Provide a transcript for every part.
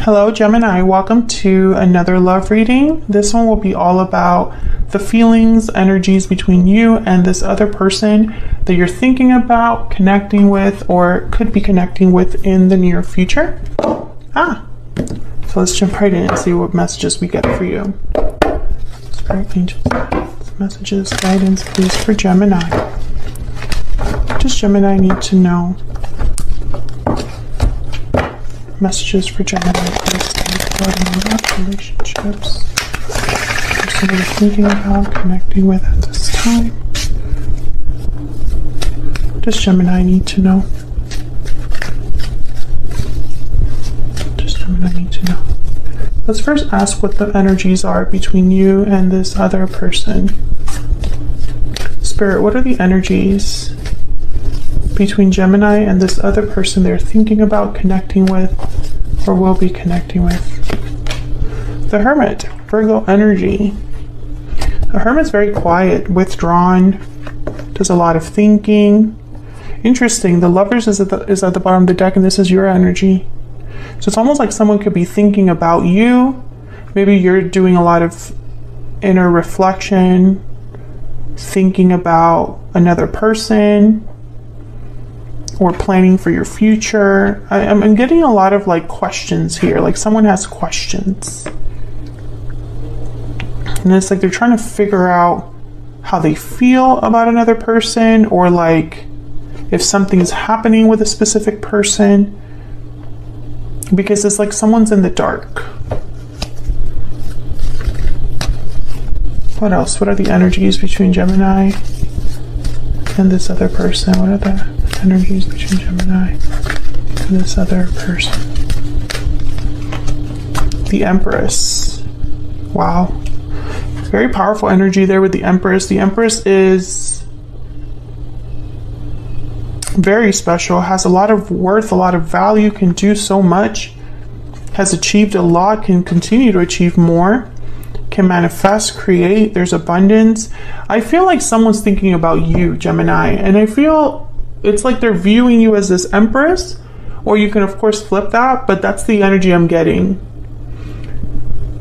Hello Gemini, welcome to another love reading. This one will be all about the feelings, energies between you and this other person that you're thinking about, connecting with, or could be connecting with in the near future. So let's jump right in and see what messages we get for you. Spirit angels, messages, guidance, please, for Gemini. What does Gemini need to know? Messages for Gemini, please, regarding love, relationships, person you're thinking about, connecting with at this time. What does Gemini need to know? What does Gemini need to know? Let's first ask what the energies are between you and this other person. Spirit, what are the energies between Gemini and this other person they're thinking about, connecting with, or will be connecting with? The Hermit, Virgo energy. The Hermit's very quiet, withdrawn, does a lot of thinking. Interesting, the Lovers is at the bottom of the deck, and this is your energy. So it's almost like someone could be thinking about you. Maybe you're doing a lot of inner reflection, thinking about another person, or planning for your future. I'm getting a lot of like questions here, like someone has questions. And it's like they're trying to figure out how they feel about another person, or like if something's happening with a specific person, because it's like someone's in the dark. What else? What are the energies between Gemini and this other person? What are the energies between Gemini and this other person? The Empress. Wow. Very powerful energy there with the Empress. The Empress is very special, has a lot of worth, a lot of value, can do so much, has achieved a lot, can continue to achieve more, can manifest, create. There's abundance. I feel like someone's thinking about you, Gemini, and I feel it's like they're viewing you as this Empress, or you can of course flip that, but that's the energy I'm getting.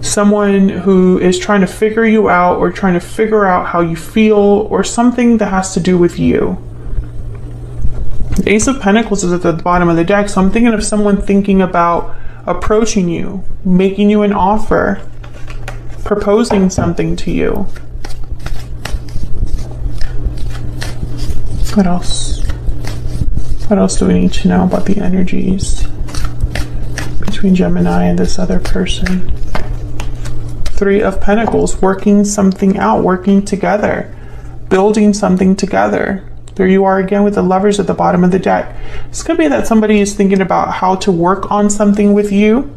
Someone who is trying to figure you out, or trying to figure out how you feel, or something that has to do with you. The Ace of Pentacles is at the bottom of the deck, so I'm thinking of someone thinking about approaching you, making you an offer, proposing something to you. What else? What else do we need to know about the energies between Gemini and this other person? Three of Pentacles, working something out, working together, building something together. There you are again with the Lovers at the bottom of the deck. This could be that somebody is thinking about how to work on something with you,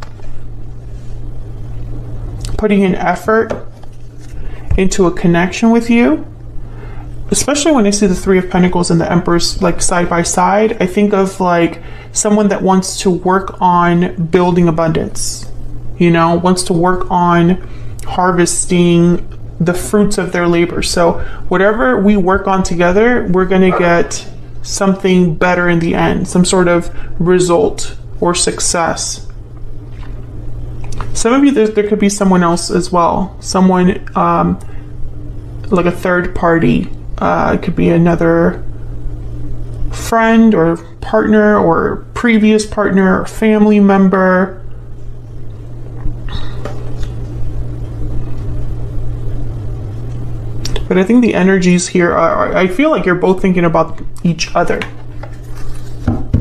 putting an effort into a connection with you. Especially when I see the Three of Pentacles and the Empress like side by side, I think of like someone that wants to work on building abundance, you know, wants to work on harvesting the fruits of their labor. So whatever we work on together, we're going to get something better in the end, some sort of result or success. Some of you, there could be someone else as well, someone like a third party. It could be another friend or partner or previous partner or family member. But I think the energies here are, I feel like you're both thinking about each other.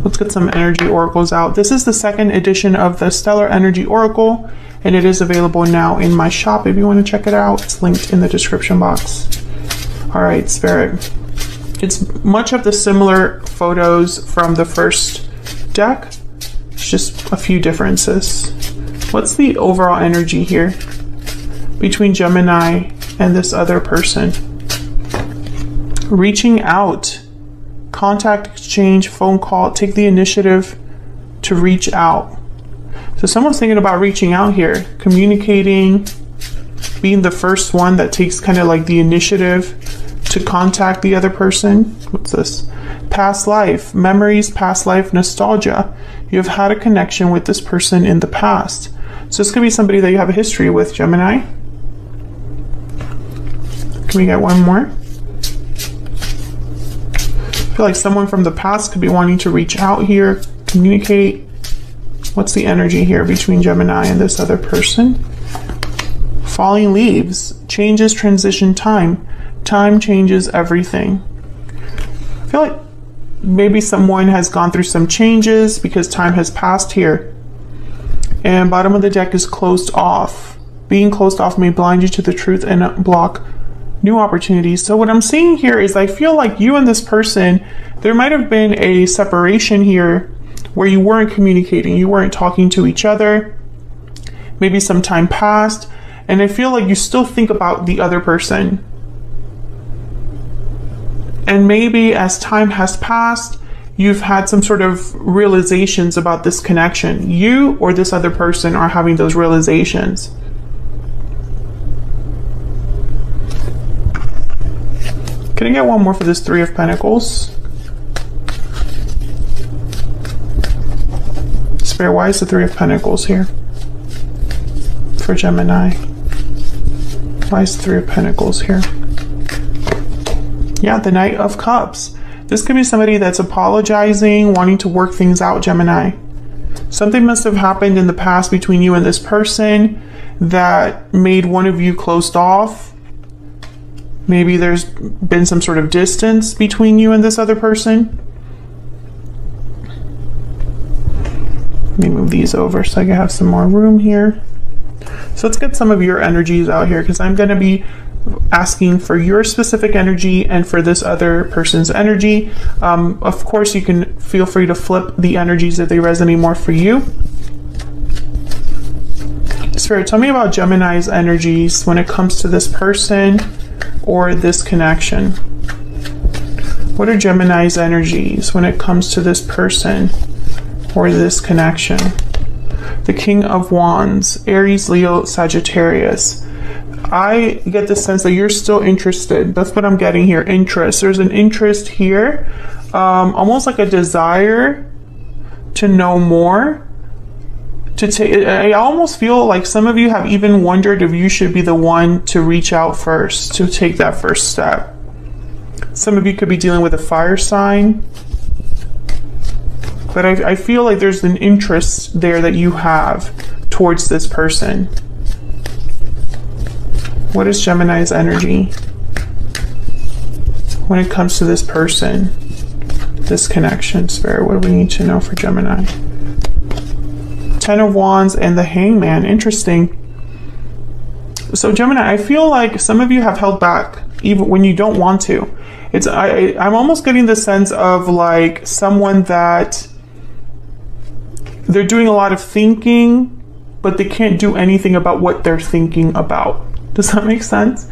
Let's get some energy oracles out. This is the second edition of the Stellar Energy Oracle, and it is available now in my shop if you want to check it out. It's linked in the description box. All right, Spirit. It's much of the similar photos from the first deck. It's just a few differences. What's the overall energy here between Gemini and this other person? Reaching out, contact exchange, phone call, take the initiative to reach out. So someone's thinking about reaching out here, communicating, being the first one that takes kind of like the initiative to contact the other person. What's this? Past life, memories, past life, nostalgia. You have had a connection with this person in the past. So this could be somebody that you have a history with, Gemini. Can we get one more? I feel like someone from the past could be wanting to reach out here, communicate. What's the energy here between Gemini and this other person? Falling leaves, changes, transition, time. Time changes everything. I feel like maybe someone has gone through some changes because time has passed here. And bottom of the deck is closed off. Being closed off may blind you to the truth and block new opportunities. So what I'm seeing here is I feel like you and this person, there might have been a separation here where you weren't communicating, you weren't talking to each other. Maybe some time passed, and I feel like you still think about the other person. And maybe as time has passed, you've had some sort of realizations about this connection. You or this other person are having those realizations. Can I get one more for this Three of Pentacles? Spirit, why is the Three of Pentacles here for Gemini? Why is the Three of Pentacles here? Yeah, the Knight of Cups. This could be somebody that's apologizing, wanting to work things out, Gemini. Something must have happened in the past between you and this person that made one of you closed off. Maybe there's been some sort of distance between you and this other person. Let me move these over so I can have some more room here. So let's get some of your energies out here, because I'm going to be asking for your specific energy and for this other person's energy. Of course, you can feel free to flip the energies if they resonate more for you. Spirit, tell me about Gemini's energies when it comes to this person or this connection. What are Gemini's energies when it comes to this person or this connection? The King of Wands, Aries, Leo, Sagittarius. I get the sense that you're still interested. That's what I'm getting here, interest. There's an interest here, almost like a desire to know more. I almost feel like some of you have even wondered if you should be the one to reach out first, to take that first step. Some of you could be dealing with a fire sign. But I feel like there's an interest there that you have towards this person. What is Gemini's energy when it comes to this person, this connection, Spirit? What do we need to know for Gemini? Ten of Wands and the Hangman. Interesting. So Gemini, I feel like some of you have held back even when you don't want to. I'm almost getting the sense of like someone that they're doing a lot of thinking, but they can't do anything about what they're thinking about. Does that make sense?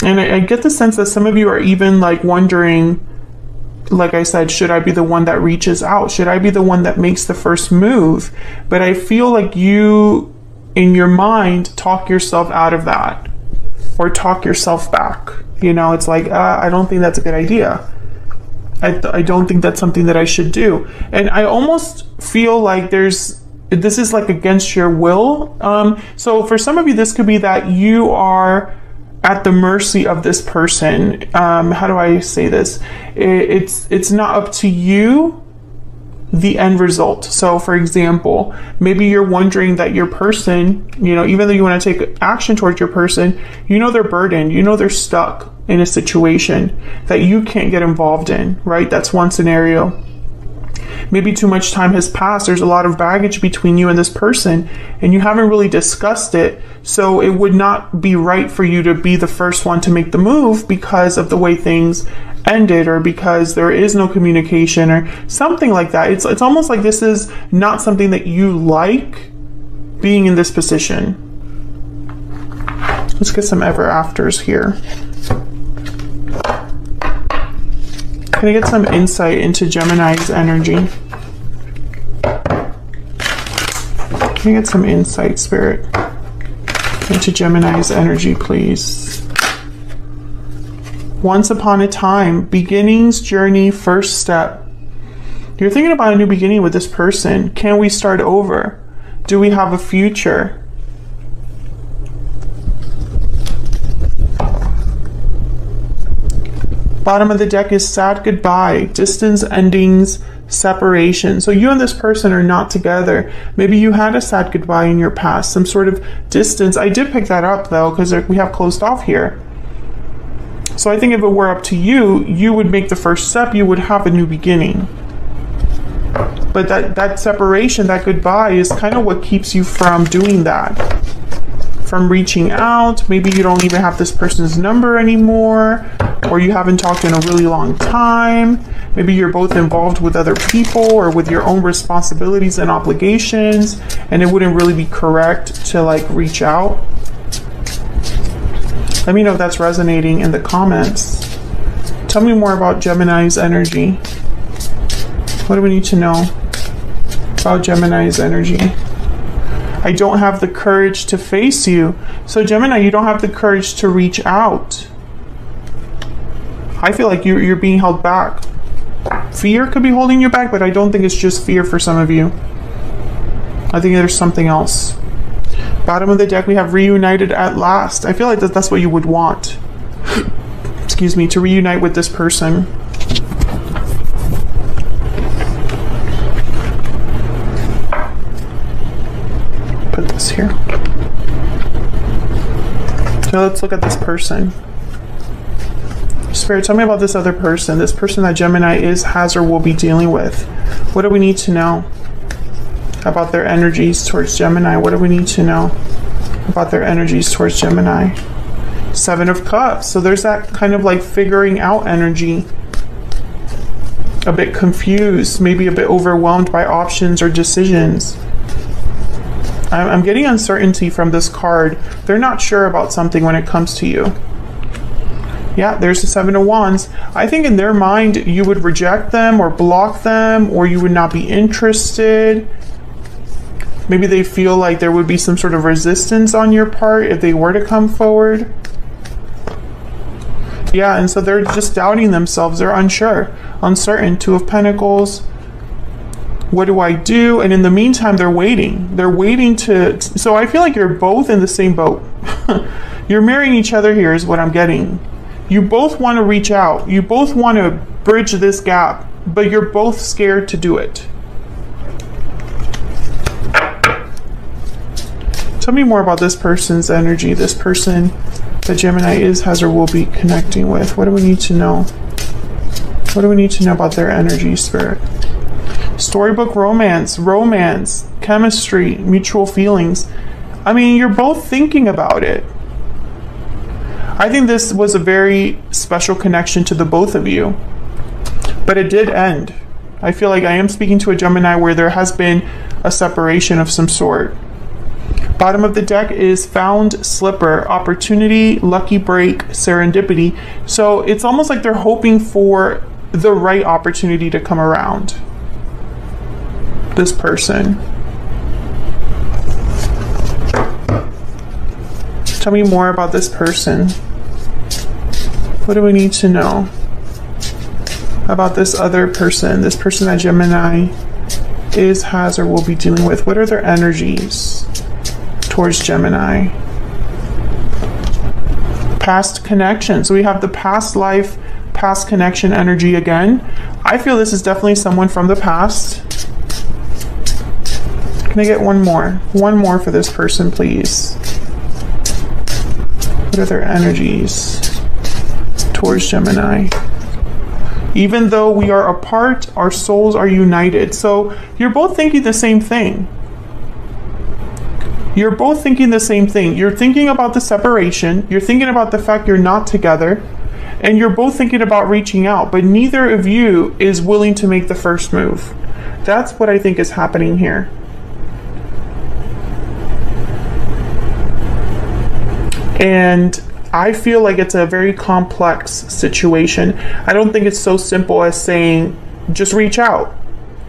And I get the sense that some of you are even like wondering, like I said, should I be the one that reaches out? Should I be the one that makes the first move? But I feel like you, in your mind, talk yourself out of that or talk yourself back. You know, it's like, I don't think that's a good idea. I don't think that's something that I should do. And I almost feel like this is like against your will. So for some of you, this could be that you are at the mercy of this person. How do I say this? It's not up to you, the end result. So for example, maybe you're wondering that your person, you know, even though you want to take action towards your person, you know, they're burdened, you know, they're stuck in a situation that you can't get involved in, right? That's one scenario. Maybe too much time has passed. There's a lot of baggage between you and this person, and you haven't really discussed it. So it would not be right for you to be the first one to make the move because of the way things ended, or because there is no communication or something like that. It's almost like this is not something that you like, being in this position. Let's get some ever afters here. Can I get some insight into Gemini's energy? Can I get some insight, Spirit, into Gemini's energy, please? Once upon a time, beginnings, journey, first step. You're thinking about a new beginning with this person. Can we start over? Do we have a future? Bottom of the deck is sad goodbye, distance, endings, separation. So you and this person are not together. Maybe you had a sad goodbye in your past, some sort of distance. I did pick that up though, because we have closed off here. So I think if it were up to you, you would make the first step, you would have a new beginning. But that separation, that goodbye is kind of what keeps you from doing that. From reaching out. Maybe you don't even have this person's number anymore, or you haven't talked in a really long time. Maybe you're both involved with other people or with your own responsibilities and obligations, and it wouldn't really be correct to like reach out. Let me know if that's resonating in the comments. Tell me more about Gemini's energy. What do we need to know about Gemini's energy? I don't have the courage to face you. So Gemini, you don't have the courage to reach out. I feel like you're being held back. Fear could be holding you back, but I don't think it's just fear for some of you. I think there's something else. Bottom of the deck, we have reunited at last. I feel like that's what you would want. Excuse me, to reunite with this person. Put this here. So let's look at this person. Spirit, tell me about this other person. This person that Gemini is, has, or will be dealing with. What do we need to know about their energies towards Gemini? What do we need to know about their energies towards Gemini? Seven of Cups. So there's that kind of like figuring out energy. A bit confused, maybe a bit overwhelmed by options or decisions. I'm getting uncertainty from this card. They're not sure about something when it comes to you. Yeah, there's the Seven of Wands. I think in their mind, you would reject them or block them, or you would not be interested. Maybe they feel like there would be some sort of resistance on your part if they were to come forward. Yeah, and so they're just doubting themselves. They're unsure, uncertain. Two of Pentacles. What do I do? And in the meantime, they're waiting. They're waiting to... So I feel like you're both in the same boat. You're marrying each other here is what I'm getting. You both want to reach out. You both want to bridge this gap, but you're both scared to do it. Tell me more about this person's energy, this person that Gemini is, has, or will be connecting with. What do we need to know? What do we need to know about their energy, Spirit? Storybook romance, chemistry, mutual feelings. I mean, you're both thinking about it. I think this was a very special connection to the both of you, but it did end. I feel like I am speaking to a Gemini where there has been a separation of some sort. Bottom of the deck is found slipper, opportunity, lucky break, serendipity. So it's almost like they're hoping for the right opportunity to come around. This person. Tell me more about this person. What do we need to know about this other person? This person that Gemini is, has, or will be dealing with. What are their energies towards Gemini? Past connection. So we have the past life, past connection energy again. I feel this is definitely someone from the past. Can I get one more? One more for this person, please. What are their energies towards Gemini? Even though we are apart, our souls are united. So you're both thinking the same thing. You're both thinking the same thing. You're thinking about the separation. You're thinking about the fact you're not together. And you're both thinking about reaching out. But neither of you is willing to make the first move. That's what I think is happening here. And I feel like it's a very complex situation. I don't think it's so simple as saying, just reach out,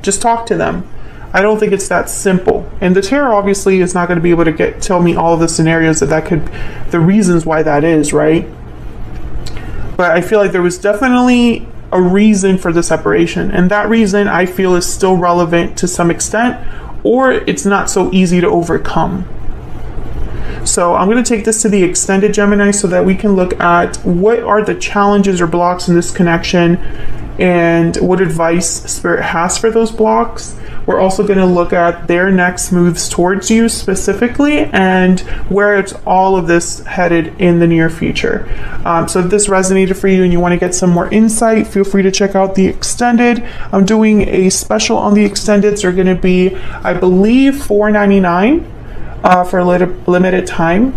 just talk to them. I don't think it's that simple. And the tarot obviously is not going to be able to tell me all of the scenarios that could, the reasons why that is, right? But I feel like there was definitely a reason for the separation. And that reason I feel is still relevant to some extent, or it's not so easy to overcome. So I'm going to take this to the extended Gemini so that we can look at what are the challenges or blocks in this connection and what advice Spirit has for those blocks. We're also going to look at their next moves towards you specifically and where it's all of this headed in the near future. So if this resonated for you and you want to get some more insight, feel free to check out the extended. I'm doing a special on the extendeds. They're going to be, I believe, $4.99 for a limited time.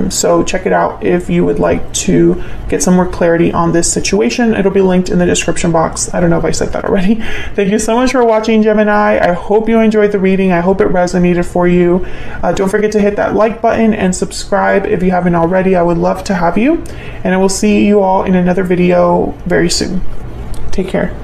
So check it out if you would like to get some more clarity on this situation. It'll be linked in the description box. I don't know if I said that already. Thank you so much for watching, Gemini. I hope you enjoyed the reading. I hope it resonated for you. Don't forget to hit that like button and subscribe if you haven't already. I would love to have you. And I will see you all in another video very soon. Take care.